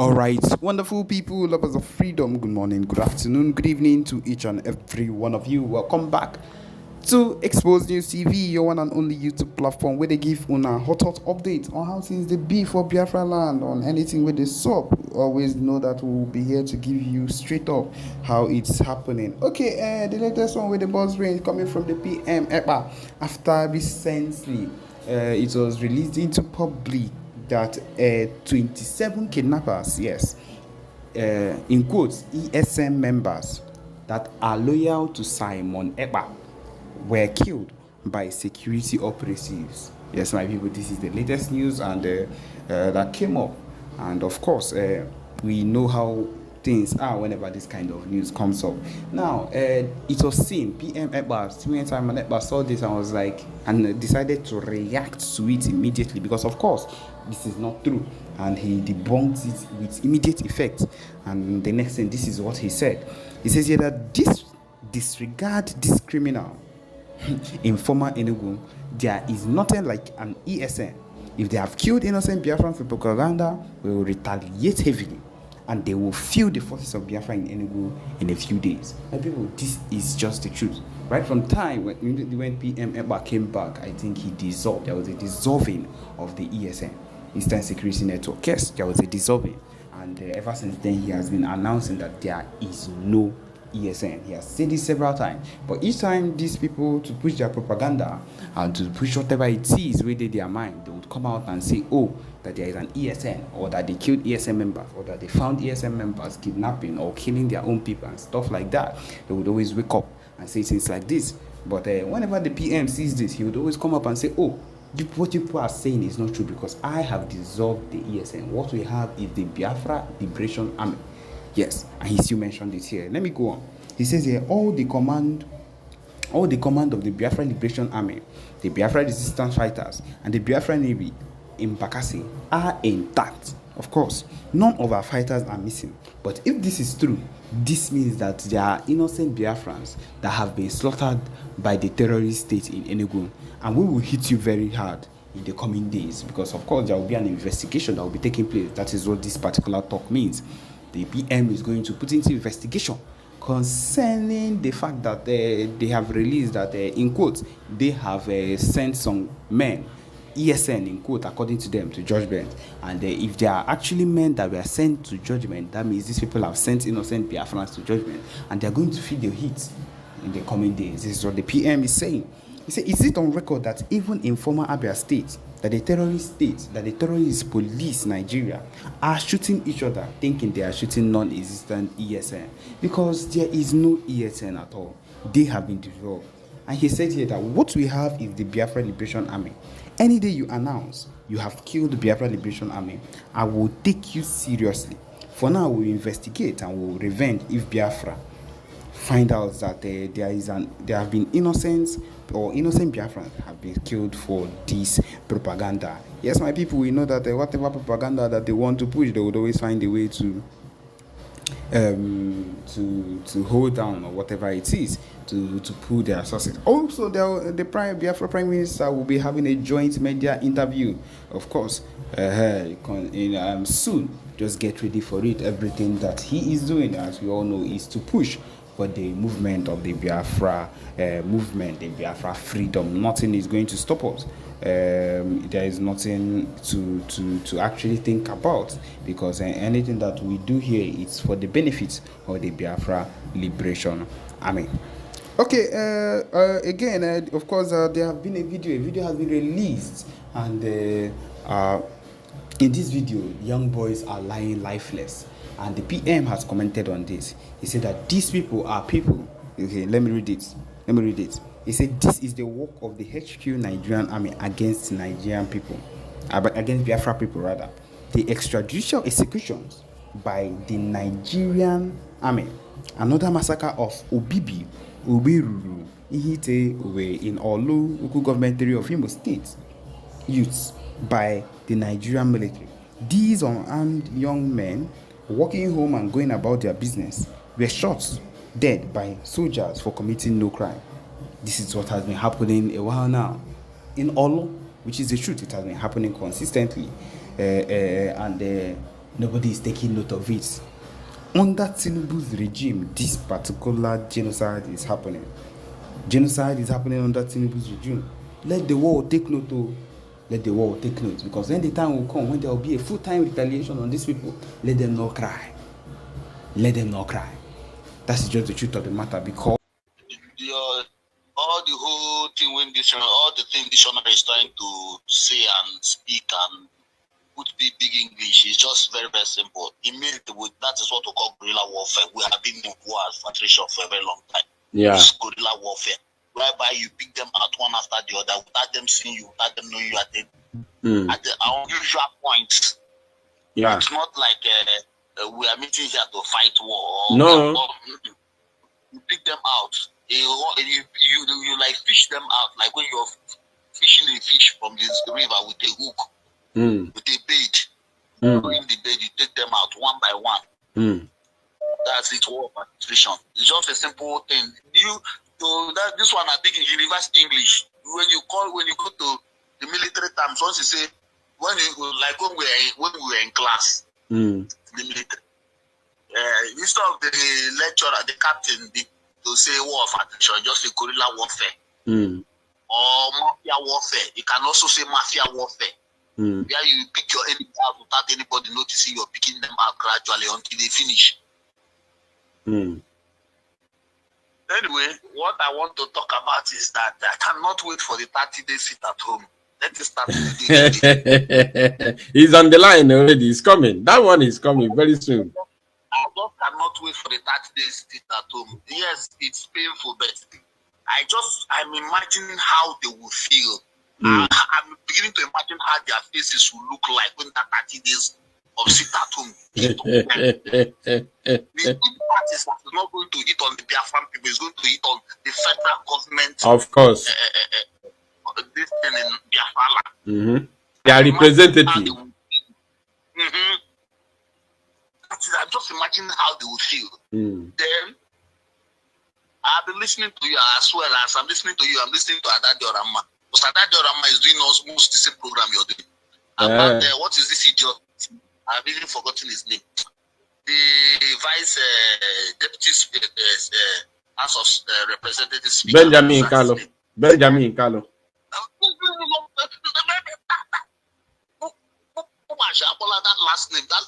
All right, wonderful people, lovers of freedom. Good morning, good afternoon, good evening to each and every one of you. Welcome back to Expose News TV, your one and only YouTube platform where they give una hot updates on how things they be for Biafra land, on anything with the sub. Always know that we'll be here to give you straight up how it's happening. Okay, the latest one with the buzz range coming from the PM EPA after recently it was released into public that 27 kidnappers, yes, in quotes, ESN members that are loyal to Simon Ekpa were killed by security operatives. Yes, my people, this is the latest news and that came up. And of course, we know how things are whenever this kind of news comes up. Now, it was seen, PM Ekpa, Simon Ekpa saw this and was like, and decided to react to it immediately because, of course, this is not true. And he debunked it with immediate effect. And the next thing, this is what he said. He says here that disregard this criminal in former Enugu, there is nothing like an ESN. If they have killed innocent Biafrans for propaganda, we will retaliate heavily. And they will feel the forces of Biafra in Enugu in a few days. And people, this is just the truth. Right from time when PM Ekpa came back, I think he dissolved. There was a dissolving of the ESN, Eastern Security Network. Yes, there was a dissolving. And ever since then, he has been announcing that there is no ESN. He has said this several times. But each time these people, to push their propaganda and to push whatever it is within their mind, they would come out and say, oh, that there is an ESN, or that they killed ESN members, or that they found ESN members kidnapping or killing their own people and stuff like that. They would always wake up and say things like this. But whenever the PM sees this, he would always come up and say, oh, what people are saying is not true because I have dissolved the ESN. What we have is the Biafra Liberation Army. Yes, and he still mentioned it here. Let me go on. He says here, all the command of the Biafra Liberation Army, the Biafra Resistance Fighters, and the Biafra Navy in Bakassi are intact. Of course, none of our fighters are missing. But if this is true, this means that there are innocent Biafrans that have been slaughtered by the terrorist state in Enugu. And we will hit you very hard in the coming days because, of course, there will be an investigation that will be taking place. That is what this particular talk means. The PM is going to put into investigation concerning the fact that they have released that, in quotes, they have sent some men, ESN in quote, according to them, to judgment. And if they are actually men that were sent to judgment, that means these people have sent innocent Biafrans to judgment, and they are going to feel the heat in the coming days. This is what the PM is saying. He said, is it on record that even in former Abia state, that the terrorist police Nigeria are shooting each other, thinking they are shooting non-existent ESN, because there is no ESN at all. They have been dissolved. And he said here that what we have is the Biafra Liberation Army. Any day you announce you have killed the Biafra Liberation Army, I will take you seriously. For now, we'll investigate and we'll revenge if Biafra find out that there have been innocent Biafrans have been killed for this propaganda. Yes, my people, we know that whatever propaganda that they want to push, they would always find a way to hold down or whatever it is to pull their sources. Also, the Biafra Prime Minister will be having a joint media interview, of course, soon. Just get ready for it. Everything that he is doing, as we all know, is to push for the movement of the Biafra the Biafra freedom. Nothing is going to stop us. There is nothing to actually think about because anything that we do here is for the benefit of the Biafra Liberation Army. Okay, again, of course, there have been a video has been released, and in this video, young boys are lying lifeless. And the PM has commented on this. He said that these people are people. Okay, let me read it. He said this is the work of the HQ Nigerian Army against Nigerian people, against Biafra people rather. The extrajudicial executions by the Nigerian Army. Another massacre of Obibi, Ubiruru, Ihite, Uwe in Olu, Uku government area of Imo State, youths by the Nigerian military. These unarmed young men walking home and going about their business were shot dead by soldiers for committing no crime. This is what has been happening a while now in Olo, which is the truth. It has been happening consistently, and Nobody is taking note of it. Under Tinubu's regime, this particular genocide is happening. Genocide is happening under Tinubu's regime. Let the world take note. Let the world take note, because when the time will come when there will be a full-time retaliation on these people, let them not cry. Let them not cry. That's just the truth of the matter, because all the whole thing when all the thing dictionary is trying to say and speak and put big English is just very, very simple. That is what we call guerrilla warfare. We have been in war for a very long time. Yeah. It's guerrilla warfare, whereby you pick them out one after the other without them seeing you, without them knowing you at the unusual points. Yeah. It's not like we are meeting here to fight war. No. You pick them out. You like fish them out, like when you're fishing a fish from this river with a hook, with a bait. In the bait, you take them out one by one. That's it. War of attrition. It's just a simple thing. This one I think in university English. When you go to the military terms, once you say when we were in class, the military, instead of the lecturer, the captain, to say war of attrition, just a guerrilla warfare or mafia warfare. You can also say mafia warfare, where you pick your enemy out without anybody noticing. You're picking them out gradually until they finish. Anyway, what I want to talk about is that I cannot wait for the 30-day sit at home. Let us start today. He's on the line already. He's coming. That one is coming very soon. I just cannot wait for the 30 days sit at home. Yes, it's painful, but I'm imagining how they will feel. I'm beginning to imagine how their faces will look like when that 30 days of sit at home. The parties that is not going to hit on the Biafran people, is going to hit on the federal government. Of course. This thing in Biafra. They are representative. I'm just imagining how they would feel. Then I've been listening to you as well as I'm listening to you. I'm listening to Adadi Orama. Because Adadi Orama is doing almost the same program you're doing. About what is this idiot? I've even forgotten his name. The vice deputy House of Representatives Speaker. Benjamin Carlo. That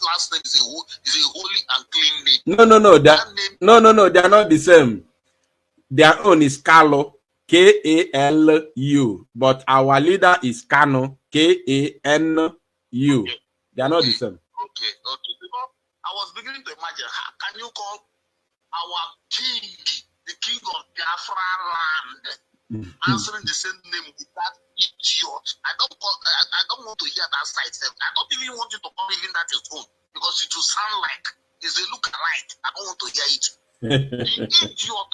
last name is a holy and clean name. No. They are not the same. Their own is Carlo, Kalu, but our leader is Kano, Kanu. They are not the same. Okay. I was beginning to imagine, how can you call our king, the king of Biafra land, answering the same name with that idiot? I don't want to hear that side. I don't even want you to call even that his own, because it will sound like it's a look alike. I don't want to hear it. The idiot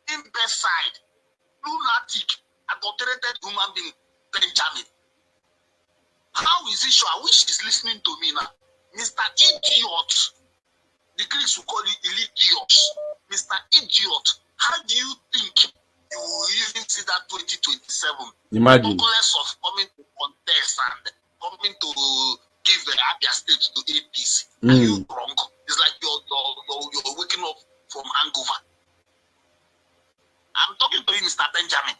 imbecile, lunatic, adulterated human being, Benjamin. How is he sure? I wish he's listening to me now. Mr. Idiot. The Greeks will call it idiot. Mr. Idiot. How do you think you will even see that 2027? Imagine. Regardless of coming to contest and coming to give the Abia state to APC. Are you wrong? It's like you're waking up from hangover. I'm talking to you, Mr. Benjamin.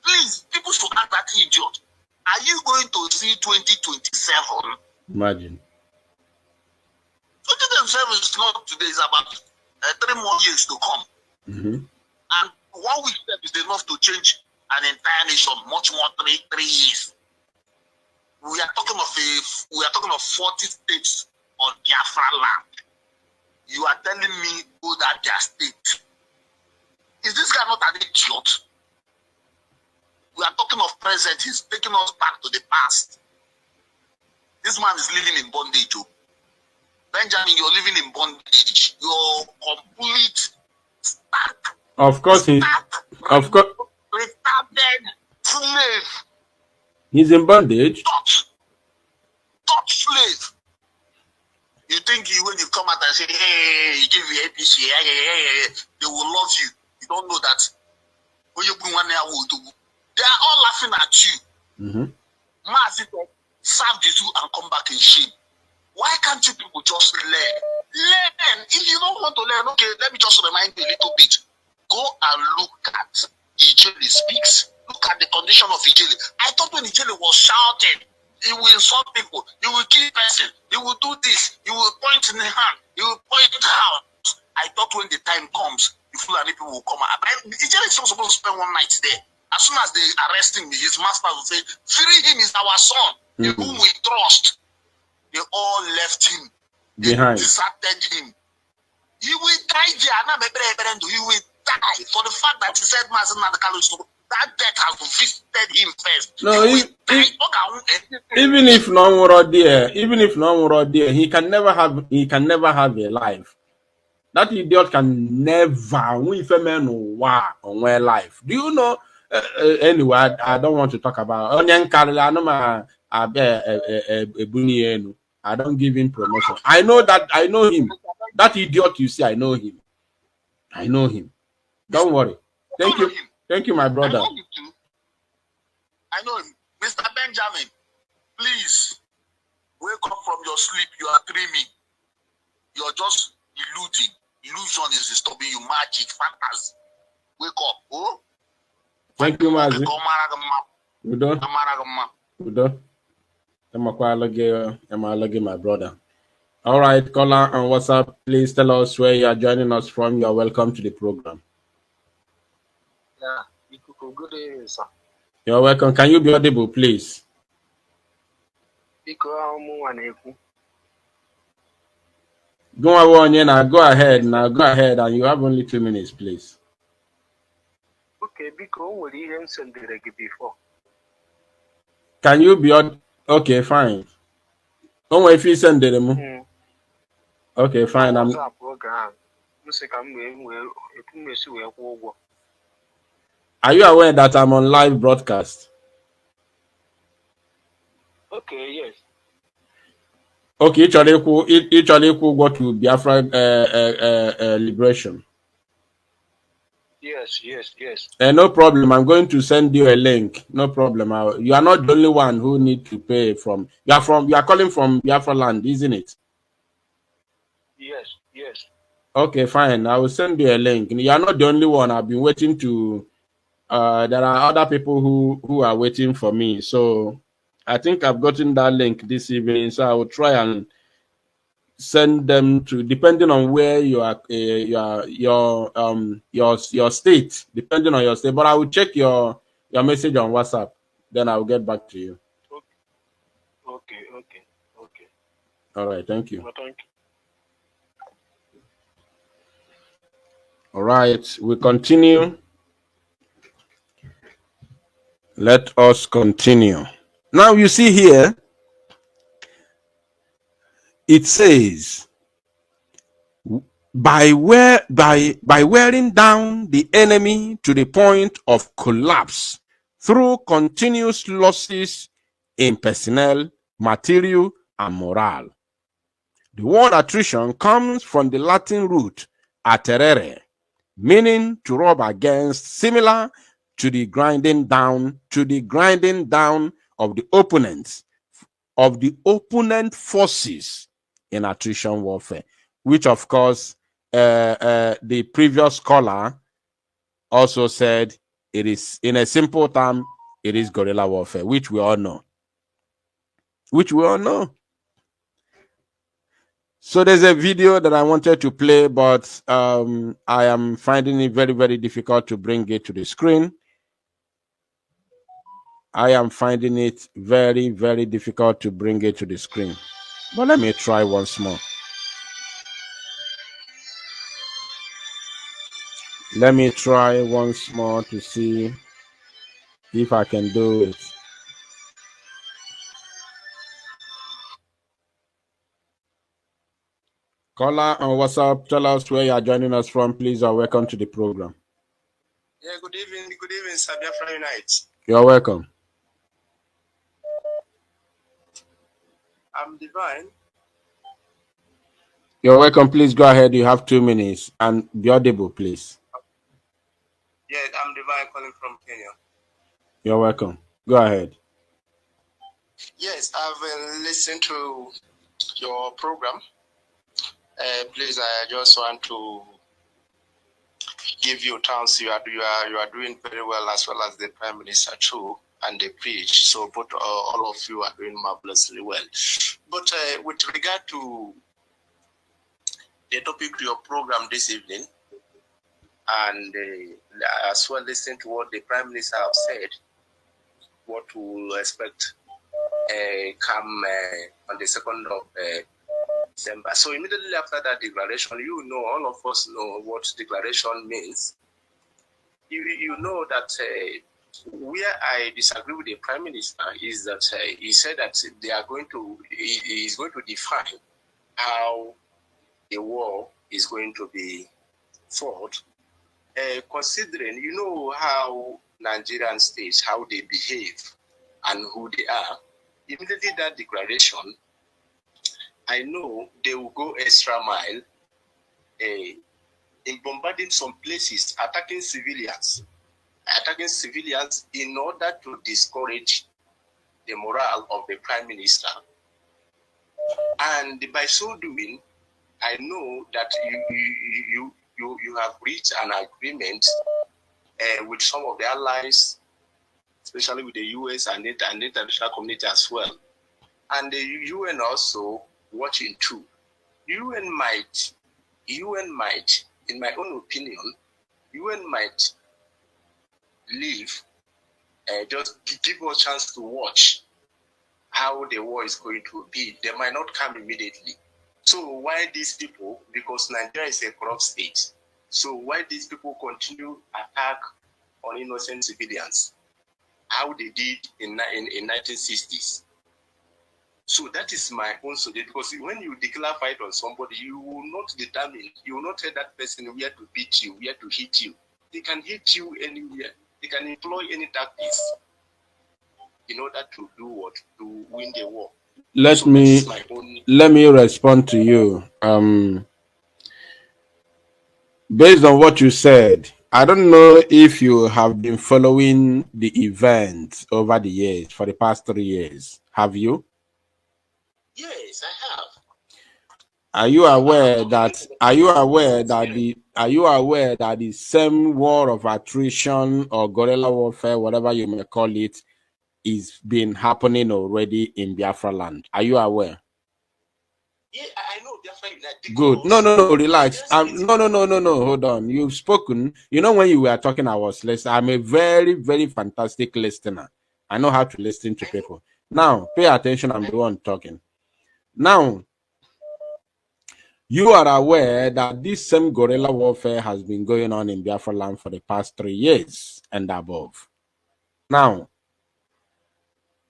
Please, people should ask that idiot. Are you going to see 2027? Imagine. 2027 is not today, it's about 3 more years to come. And 1 week step is enough to change an entire nation, much more 3 years. We are talking of 40 states on Biafra land. You are telling me go that their state. Is this guy not an idiot? We are talking of present. He's taking us back to the past. This man is living in bondage. Benjamin, you're living in bondage. You're complete stuck. Of course, retarded slave. He's in bondage. Dutch slave. You think when you come out and say, hey, you give me APC, they will love you. You don't know that. When you bring 1 year old, they are all laughing at you. serve the two and come back in shame. Why can't you people just learn? Learn. If you don't want to learn, okay, let me just remind you a little bit. Go and look at Ijele speaks. Look at the condition of Ijele. I thought when Ijele was shouting, he will insult people, he will kill person, he will do this, he will point in the hand, he will point out. I thought when the time comes, the Fulani people will come out. Ijele is not supposed to spend one night there. As soon as they arrest him, his master will say, free him, is our son, in whom we trust. They all left him. They deserted him. He will die there. He will die for the fact that he said that death has visited him first. No, even if no more there, he can never have a life. That idiot can never win a life. Do you know? Anyway, I don't want to talk about I don't give him promotion. I know him. That idiot you see, I know him. Don't worry. Thank you, my brother. I know him. Mr. Benjamin, please wake up from your sleep. You are dreaming. You're just illuding. Illusion is disturbing you. Magic, fantasy. Wake up. Oh? Thank you, Mazi. Udo. My brother. All right, caller on WhatsApp, please tell us where you are joining us from. You are welcome to the program. Yeah, good evening, sir. You're welcome. Can you be audible, please? Go ahead, and you have only 2 minutes, please. Okay, because we didn't send it before. Can you be on? Okay, fine. Oh, if you send it, okay, fine. Are you aware that I'm on live broadcast? Okay, yes. Okay, each equal go to Biafra liberation. Yes. No problem. I'm going to send you a link. No problem. You are not the only one who need to pay from. You are calling from Biafra land, isn't it? Yes. Okay, fine. I will send you a link. You are not the only one. I've been waiting to. There are other people who are waiting for me. So I think I've gotten that link this evening. So I will try and send them to, depending on where you are, your state, depending on your state. But I will check your message on WhatsApp. Then I will get back to you. Okay. All right. Thank you. Well, thank you. All right. We continue. Let us continue. Now you see here, it says, by wearing down the enemy to the point of collapse through continuous losses in personnel, material, and morale. The word attrition comes from the Latin root atterere, meaning to rub against, similar to the grinding down of the opponent forces in attrition warfare, which of course the previous caller also said it is, in a simple term, it is guerrilla warfare, which we all know. So there's a video that I wanted to play, but I am finding it very, very difficult to bring it to the screen. I am finding it very, very difficult to bring it to the screen. But let me try once more. Let me try once more to see if I can do it. Caller on WhatsApp, tell us where you are joining us from, please, or welcome to the program. Yeah, good evening, Sir Biafra Unite. You're welcome. I'm Divine. You're welcome. Please go ahead. You have 2 minutes and be audible, please. Yeah, I'm Divine calling from Kenya. You're welcome. Go ahead. Yes, I've been listening to your program. Please, I just want to give you thanks. You are doing very well, as well as the Prime Minister too, and the preach. So, both all of you are doing marvelously well. But with regard to the topic to your program this evening, and as well listening to what the Prime Minister have said, what we will expect come on the 2nd of December. So immediately after that declaration, you know, all of us know what declaration means. You know that where I disagree with the Prime Minister is that he said that he is going to define how the war is going to be fought, considering, you know, how Nigerian states, how they behave and who they are. Immediately that declaration, I know they will go extra mile in bombarding some places, attacking civilians in order to discourage the morale of the Prime Minister. And by so doing, I know that you have reached an agreement with some of the allies, especially with the US and the international community as well. And the UN also watching too. UN might, in my own opinion, UN might leave, just give us a chance to watch how the war is going to be. They might not come immediately. So why these people, because Nigeria is a corrupt state, so why these people continue attack on innocent civilians, how they did in 1960s? So that is my own suggestion, because when you declare fight on somebody, you will not determine, you will not tell that person where to beat you, where to hit you. They can hit you anywhere. They can employ any tactics in order to do what? To win the war. Let me respond to you. Based on what you said, I don't know if you have been following the events over the years, for the past 3 years. Have you? Yes, I have. Are you aware that the same war of attrition or guerrilla warfare, whatever you may call it, is been happening already in Biafra land? Are you aware? Yeah, I know Biafra United. Good. No, relax. No. Hold on. You've spoken. You know, when you were talking, I was listening. I'm a very, very fantastic listener. I know how to listen to people. Now, pay attention. I'm the one talking. Now, you are aware that this same guerrilla warfare has been going on in Biafra land for the past 3 years and above. Now,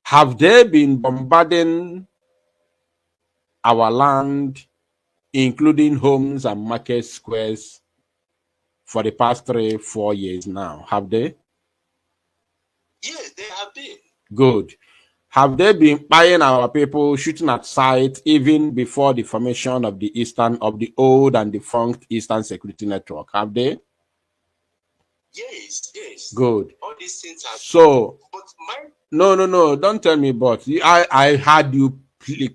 have they been bombarding our land, including homes and market squares, for the past 3-4 years now? Have they? Yes, they have been. Good. Have they been buying our people, shooting at sight, even before the formation of the old and defunct Eastern Security Network? Have they? Yes. Good. All these things are. So, but no, don't tell me but. I had you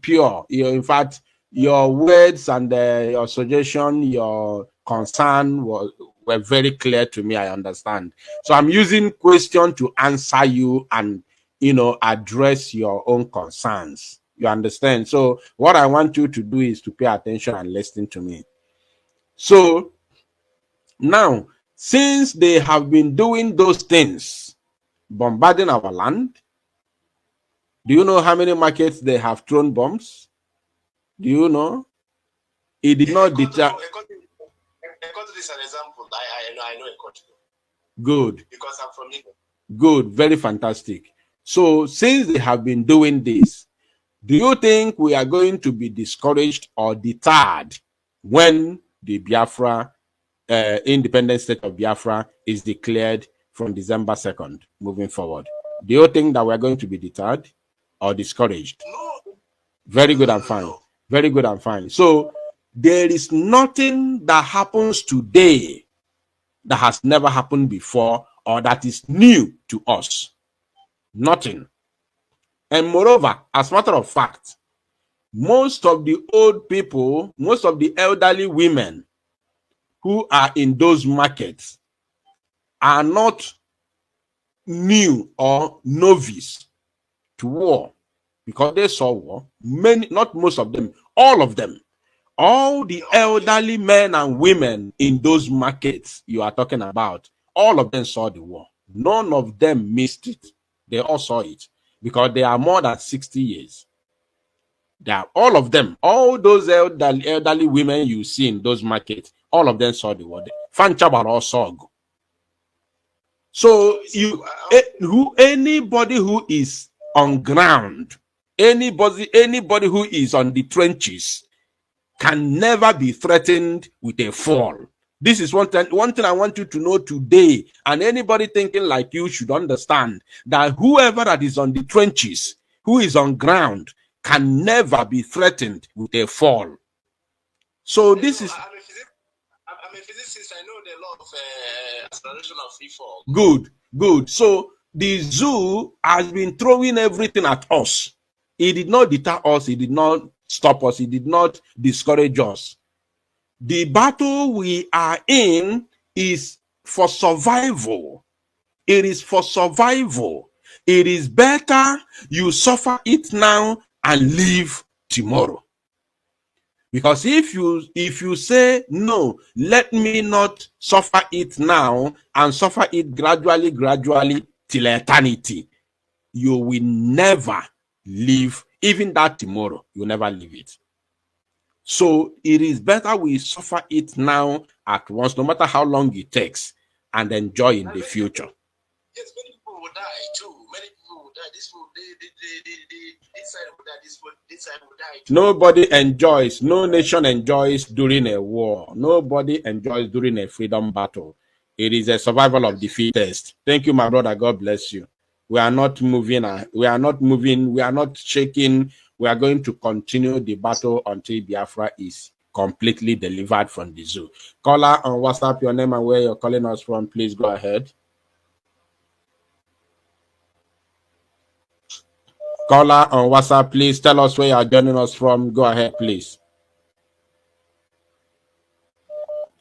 pure. In fact, your words and your suggestion, your concern were very clear to me. I understand. So I'm using question to answer you and, address your own concerns. You understand? So what I want you to do is to pay attention and listen to me. So now, since they have been doing those things, bombarding our land, do you know how many markets they have thrown bombs? Do you know? It did not deter. I got this an example. I know a country. Good. Because I'm from England. Good. Very fantastic. So since they have been doing this, do you think we are going to be discouraged or deterred when the Biafra, independent state of Biafra is declared from December 2nd moving forward? Do you think that we're going to be deterred or discouraged? No. Very good and fine. Very good and fine. So there is nothing that happens today that has never happened before or that is new to us. Nothing. And moreover, as a matter of fact, most of the old people, most of the elderly women who are in those markets are not new or novice to war, because they saw war. Many, not most of them, all of them. All the elderly men and women in those markets you are talking about, all of them saw the war. None of them missed it. They all saw it, because they are more than 60 years. They are, all of them, all those elderly women you see in those markets, all of them saw the war. Fanchabar also. So anybody who is on ground, anybody who is on the trenches can never be threatened with a fall. This is one thing I want you to know today, and anybody thinking like you should understand that whoever that is on the trenches, who is on ground, can never be threatened with a fall. So this is... I'm a physicist. I know the law of acceleration of free fall. Good. So the zoo has been throwing everything at us. It did not deter us. It did not stop us. It did not discourage us. The battle we are in is for survival. It is for survival. It is better you suffer it now and live tomorrow. Because if you say, no, let me not suffer it now and suffer it gradually till eternity, you will never live, even that tomorrow, you'll never live it. So it is better we suffer it now at once, no matter how long it takes, and enjoy in the future. Yes, many people will die too. Many people will die. This side will die. This side will die too. Nobody enjoys, no nation enjoys during a war. Nobody enjoys during a freedom battle. It is a survival of the fittest. Thank you, my brother. God bless you. We are not moving. We are not shaking. We are going to continue the battle until Biafra is completely delivered from the zoo. Caller on WhatsApp, your name and where you're calling us from. Please go ahead. Caller on WhatsApp, please tell us where you are joining us from. Go ahead, please.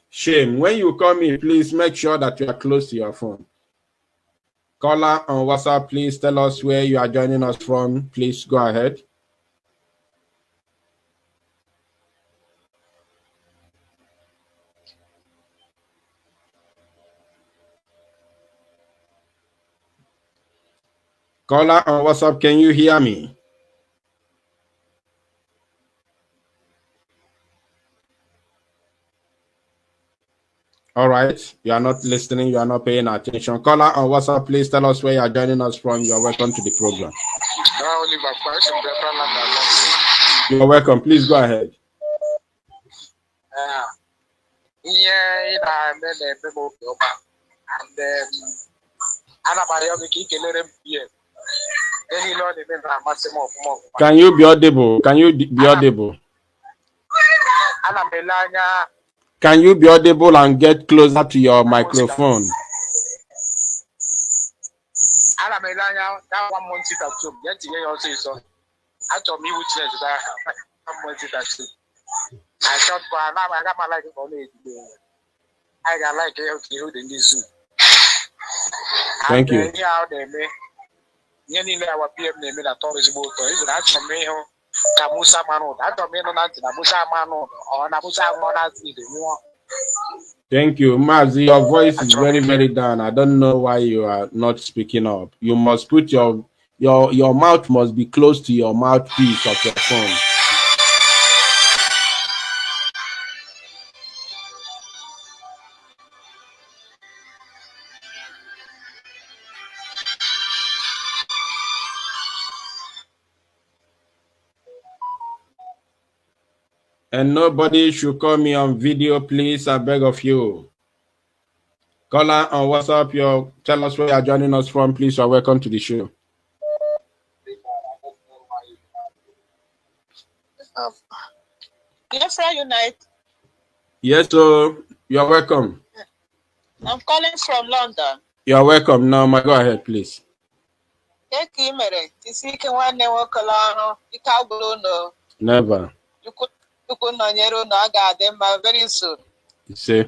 Shame. When you call me, please make sure that you are close to your phone. Caller on WhatsApp, please tell us where you are joining us from. Please go ahead. Caller on WhatsApp, can you hear me? All right. You are not listening. You are not paying attention. Caller on WhatsApp, please tell us where you are joining us from. You are welcome to the program. You are welcome. Please go ahead. Can you be audible? Can you be audible? Can you be audible and get closer to your microphone? Thank you. Thank you, Mazi. Your voice is very, very down. I don't know why you are not speaking up. You must put your mouth must be close to your mouthpiece of your phone. And nobody should call me on video, please. I beg of you. Caller on WhatsApp, tell us where you are joining us from, please. You are welcome to the show. Biafra Unite. Yes, so you are welcome. I'm calling from London. You are welcome. Now, go ahead, please. Never. Very soon. You see?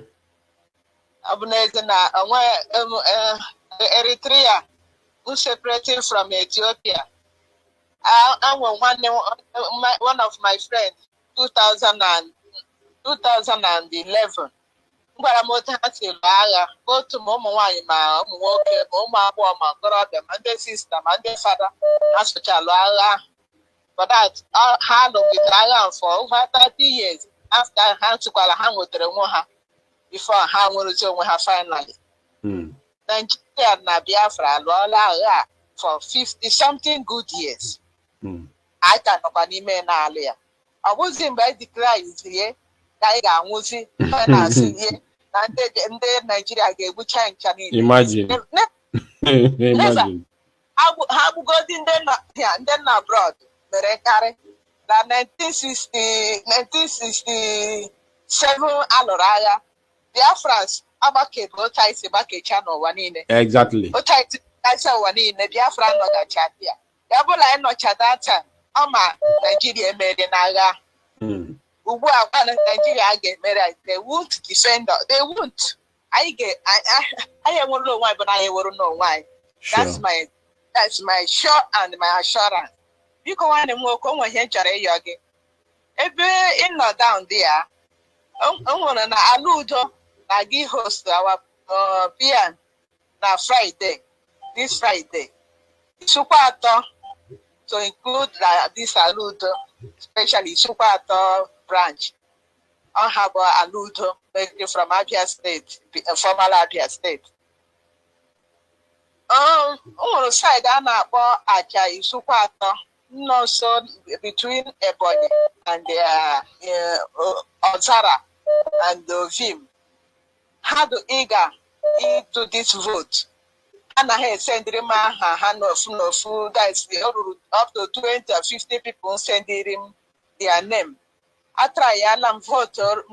Eritrea, who separated from Ethiopia. I one of my friends, 2011. Gwara m otu ha si lụọ agha otu ma ụmụ nwaanyị ma ụmụ nwoke ma ụmụ agbọghọ ma okorobịa ma ndị sista ma ndị fada ha socha lụọ agha. But that ha lụgide agha for over 30 years after ha tụkwara ha nwetara onwe ha before ha nwerụzi onwe ha finally. Nigeria na Biafra alụọla agha for 50 something good years. I ka nọkwa n'ime n'ala ya. Ọ bụzi mgbe anyị declare izie ka anyị ga-anwụzi na-asị ihe na ndị Nigeria ga-egbucha ncha niile. Imagine. Imagine. Ha gbugodi ndị nna abroad mere karị na 1967 alụrụ agha. Biafrans agbakebe otu anyị si gbakecha n'ụwa niile. Exactly. Otu anyị si gbakecha ụwa niile Biafra nọgacha dị ya. Ya bụla anyị nọcha data ọma Nigeria emere n'agha. Ugbu a kwa Nigeria ga-emere they won't defend us. They won't. Anyị enwere onwe anyị bụ na anyị enwere n'onwe anyị. That's my sure and my assurance. Biko nwanne m nwoke o nwere ihe chọrọ ịyọ gị. Ebe ị nọ down there, o nwere na ala udo na gị host our PM na Friday, this Friday. Isukwa atọ to include this Aludo, especially Isukwa branch. I have Aludo from Abia State, former Abia State. On the side, I know Aja Isukwa no so between Ebonyi and Ozara and Vim. How do eager into this vote? And I send him no food. That's up to 20 or 50 people sending him their name. I try and vote or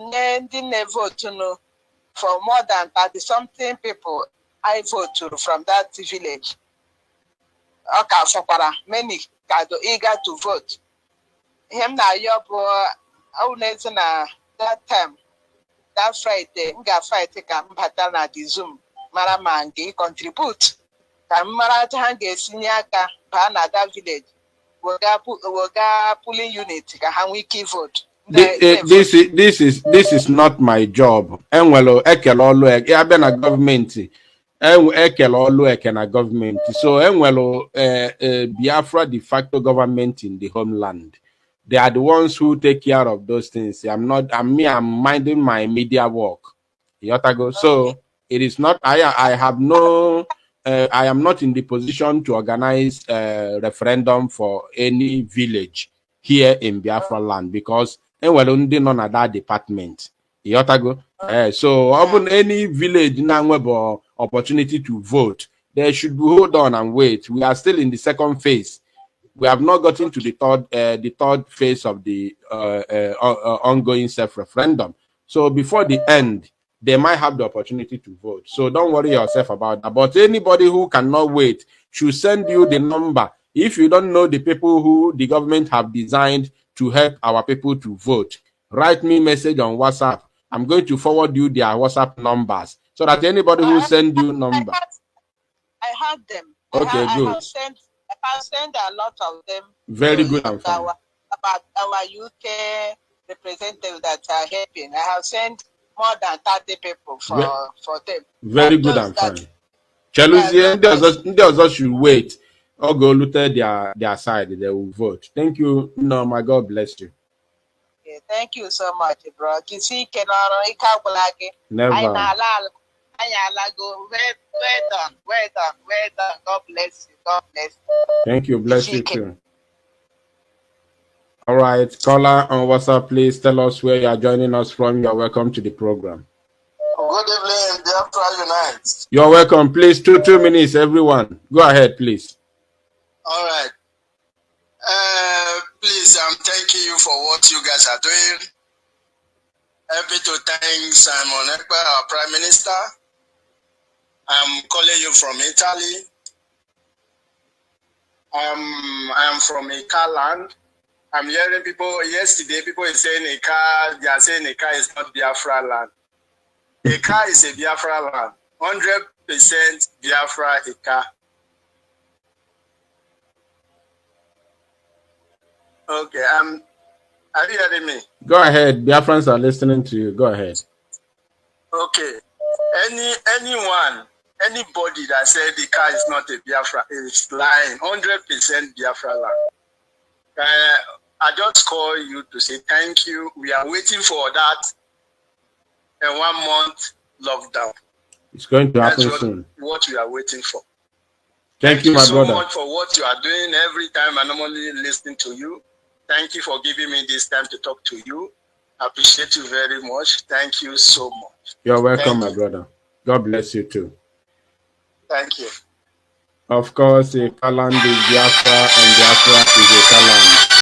didn't vote for more than 30 something people. I vote from that village. Okay, so many are eager to vote. Him na your boy, that time, that Friday, we got fight battle na the Zoom. Maramangi contribute. Kamara hange sinyaka na that village. Woga pulling unit ka wiki vote. This is not my job. Enwelo ekelolu na government. Ekelolu na government. So enwelo Biafra de facto government in the homeland. They are the ones who take care of those things. I'm minding my media work. Yotago. So it is not, I am not in the position to organize a referendum for any village here in Biafra land because we're only none of that department. Yotago. So even any village now have opportunity to vote, they should hold on and wait. We are still in the second phase. We have not gotten to the third phase of the ongoing self-referendum. So before the end, they might have the opportunity to vote. So don't worry yourself about that. But anybody who cannot wait should send you the number. If you don't know the people who the government have designed to help our people to vote, write me a message on WhatsApp. I'm going to forward you their WhatsApp numbers so that anybody who send you number. I have them. Okay, good. I have sent a lot of them. Very good and fine. About our UK representatives that are helping. I have sent more than 30 people for them. Very good and fine. Cheluzie, they also should wait or go look at their side. They will vote. Thank you. No, my God bless you. Okay, thank you so much, bro. Never. Well done. God bless you. God bless you. Thank you. Bless you too. All right, caller on WhatsApp, please tell us where you are joining us from. You're welcome to the program. Good evening, Biafra Unite. You're welcome. Please, two minutes, everyone. Go ahead, please. All right. Please, I'm thanking you for what you guys are doing. Happy to thank Simon Ekpa, our Prime Minister. I'm calling you from Italy. I am from Ika land. I'm hearing people yesterday. People is saying Ika. They are saying Ika is not Biafra land. Ika is a Biafra land. 100% Biafra Ika. Okay. Are you hearing me? Go ahead. Biafrans are listening to you. Go ahead. Okay. Anybody that said the car is not a Biafra is lying. 100% Biafra land. I just call you to say thank you. We are waiting for that 1 month lockdown. It's going to happen soon. What we are waiting for. Thank you, my so brother. Much for what you are doing. Every time I normally listen to you. Thank you for giving me this time to talk to you. I appreciate you very much. Thank you so much. You're welcome, my brother. God bless you too. Thank you. Of course, a land is Biafra and Biafra is a land.